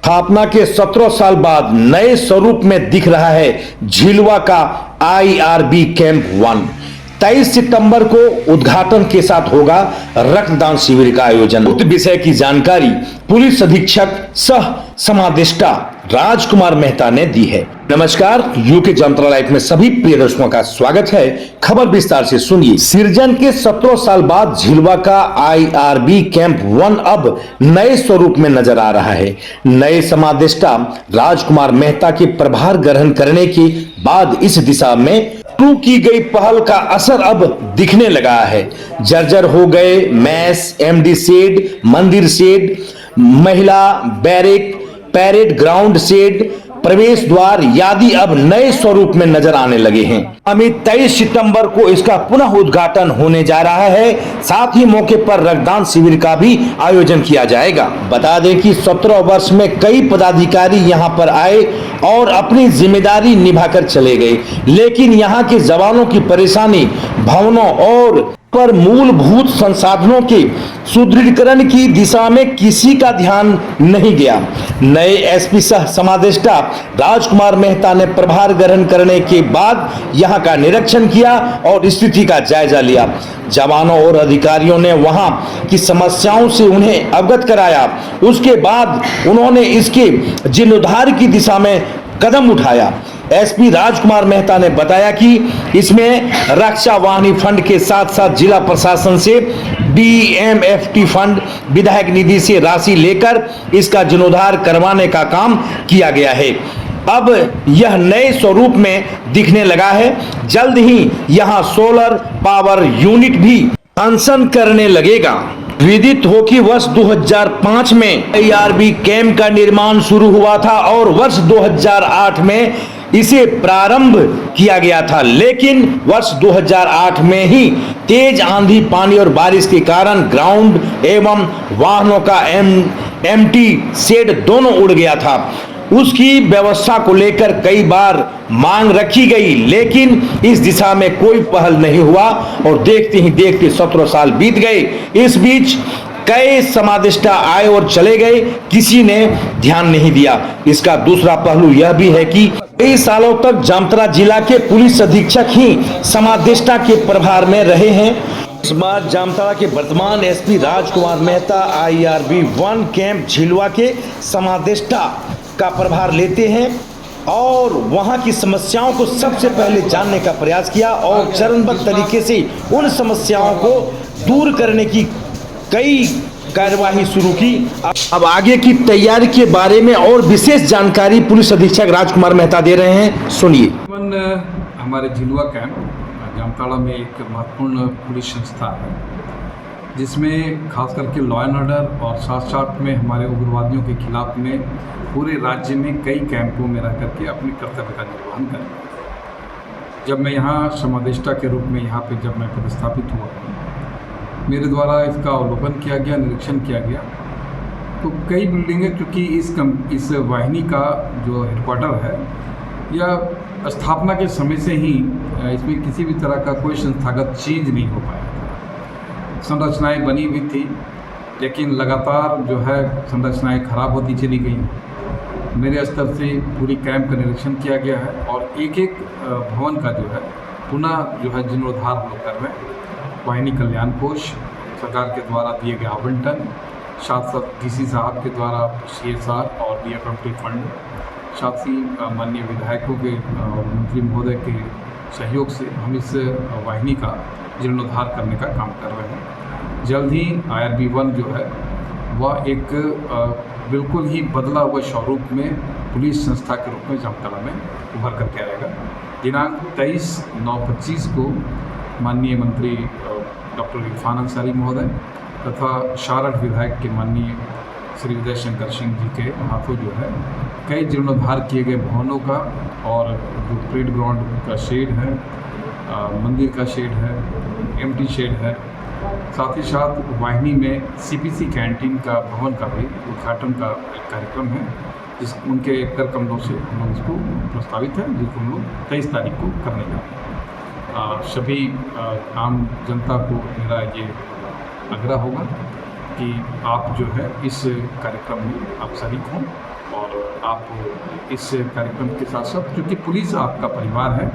स्थापना के 17 साल बाद नए स्वरूप में दिख रहा है झिलवा का IRB कैंप 1। 23 सितंबर को उद्घाटन के साथ होगा रक्तदान शिविर का आयोजन। उक्त विषय की जानकारी पुलिस अधीक्षक सह समादेष्टा राजकुमार मेहता ने दी है। नमस्कार, यूके जामताड़ा लाइव में सभी प्रिय दर्शकों का स्वागत है। खबर विस्तार से सुनिए। सृजन के 17 साल बाद झिलवा का IRB कैंप 1 अब नए स्वरूप में नजर आ रहा है। नए समादेष्टा राजकुमार मेहता के प्रभार ग्रहण करने के बाद इस दिशा में की गई पहल का असर अब दिखने लगा है। जर्जर हो गए मैस, MD शेड, मंदिर शेड, महिला बैरेक, पैरेड ग्राउंड शेड, प्रवेश द्वार आदि अब नए स्वरूप में नजर आने लगे हैं। आगामी 23 सितंबर को इसका पुनः उद्घाटन होने जा रहा है। साथ ही मौके पर रक्तदान शिविर का भी आयोजन किया जाएगा। बता दें कि 17 वर्ष में कई पदाधिकारी यहां पर आए और अपनी जिम्मेदारी निभाकर चले गए, लेकिन यहां के जवानों की परेशानी, भवनों और पर मूलभूत संसाधनों के सुदृढ़ीकरण की दिशा में किसी का ध्यान नहीं गया। नए SP सह समादेष्टा राजकुमार मेहता ने प्रभार ग्रहण करने के बाद यहां का निरीक्षण किया और स्थिति का जायजा लिया। जवानों और अधिकारियों ने वहां की समस्याओं से उन्हें अवगत कराया। उसके बाद उन्होंने इसके जीर्णोद्धार की दिशा में कदम उठाया। SP राजकुमार मेहता ने बताया कि इसमें रक्षा वाहिनी फंड के साथ साथ जिला प्रशासन से BMFT फंड, विधायक निधि से राशि लेकर इसका जीर्णोद्धार करवाने का काम किया गया है। अब यह नए स्वरूप में दिखने लगा है। जल्द ही यहां सोलर पावर यूनिट भी फंक्शन करने लगेगा। विदित हो कि वर्ष 2005 में IRB कैंप का निर्माण शुरू हुआ था और वर्ष 2008 में इसे प्रारंभ किया गया था, लेकिन वर्ष 2008 में ही तेज आंधी, पानी और बारिश के कारण ग्राउंड एवं वाहनों का MT शेड दोनों उड़ गया था। उसकी व्यवस्था को लेकर कई बार मांग रखी गई, लेकिन इस दिशा में कोई पहल नहीं हुआ और देखते ही देखते 17 साल बीत गए। इस बीच कई समादेष्टा आए और चले गए, किसी ने ध्यान नहीं दिया। इसका दूसरा पहलू यह भी है कि कई सालों तक जामताड़ा जिला के पुलिस अधीक्षक ही समादेष्टा के प्रभार में रहे हैं। इस बार जामताड़ा के वर्तमान SP राजकुमार मेहता IRB 1 कैंप झिलवा के समादेष्टा का प्रभार लेते हैं और वहां की समस्याओं को सबसे पहले जानने का प्रयास किया और चरणबद्ध तरीके से उन समस्याओं को दूर करने की कई कार्यवाही शुरू की। अब आगे की तैयारी के बारे में और विशेष जानकारी पुलिस अधीक्षक राजकुमार मेहता दे रहे हैं, सुनिए। हमारे झिलवा कैंप जामताड़ा में एक महत्वपूर्ण पुलिस संस्था है, जिसमें खास करके लॉ एंड ऑर्डर और साथ साथ में हमारे उग्रवादियों के खिलाफ में पूरे राज्य में कई कैंपों में रह करके अपने कर्तव्य का निर्वहन करें। जब मैं यहाँ समादेष्टा के रूप में यहाँ पे जब मैं पदस्थापित हुआ, मेरे द्वारा इसका अवलोकन किया गया, निरीक्षण किया गया, तो कई बिल्डिंगें, क्योंकि इस वाहिनी का जो हेडक्वार्टर है यह स्थापना के समय से ही इसमें किसी भी तरह का कोई संस्थागत चेंज नहीं हो पाया। संरचनाएं बनी हुई थी, लेकिन लगातार जो है संरचनाएं खराब होती चली गई। मेरे स्तर से पूरी कैंप का निरीक्षण किया गया है और एक एक भवन का जो है पुनः जो है जीर्णोद्धार हम लोग कर रहे हैं। वाहिनी कल्याण कोष सरकार के द्वारा दिए गए आवंटन, साथ साथ DC साहब के द्वारा CSR और BMFT फंड, साथ ही माननीय विधायकों के और मंत्री महोदय के सहयोग से हम इस वाहिनी का जीर्णोद्धार करने का काम कर रहे हैं। जल्द ही IRB 1 जो है वह एक बिल्कुल ही बदला हुआ स्वरूप में पुलिस संस्था के रूप में जामताड़ा में उभर करके आएगा। दिनांक 23/9/25 को माननीय मंत्री डॉक्टर इरफान अंसारी महोदय तथा शारट विधायक के माननीय श्री विजय शंकर सिंह जी के हाथों जो है कई जीर्णोद्धार किए गए भवनों का और जो परेड ग्राउंड का शेड है, मंदिर का शेड है, MT शेड है, साथ ही साथ वाहिनी में CPC कैंटीन का भवन का भी उद्घाटन का एक कार्यक्रम है, जिस उनके कर कमलों से हम लोग इसको प्रस्तावित है, जिसको हम लोग 23 तारीख को करने का। सभी आम जनता को मेरा ये आग्रह होगा कि आप जो है इस कार्यक्रम में आप शरीक हों और आप इस कार्यक्रम के साथ साथ, क्योंकि पुलिस आपका परिवार है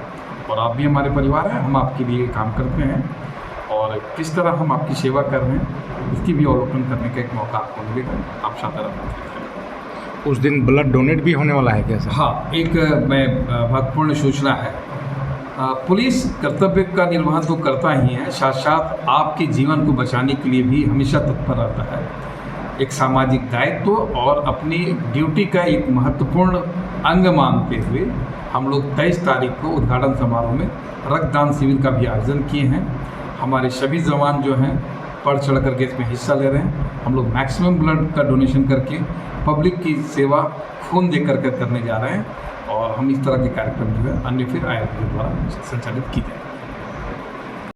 और आप भी हमारे परिवार हैं, हम आपके लिए काम करते हैं और किस तरह हम आपकी सेवा कर रहे हैं उसकी भी अवलोकन करने का एक मौका आपको मिलेगा। आप शानदार। उस दिन ब्लड डोनेट भी होने वाला है क्या सर? हाँ, एक महत्वपूर्ण सूचना है। पुलिस कर्तव्य का निर्वहन तो करता ही है, साथ साथ आपके जीवन को बचाने के लिए भी हमेशा तत्पर रहता है। एक सामाजिक दायित्व और अपनी ड्यूटी का एक महत्वपूर्ण अंग मानते हुए हम लोग 23 तारीख को उद्घाटन समारोह में रक्तदान शिविर का भी आयोजन किए हैं। हमारे सभी जवान जो हैं बढ़ चढ़ करके इसमें हिस्सा ले रहे हैं। हम लोग मैक्सिमम ब्लड का डोनेशन करके पब्लिक की सेवा खून दे करके करने जा रहे हैं और हम इस तरह के कार्यक्रम जो है अन्य फिर आयोजकों द्वारा संचालित की जाए।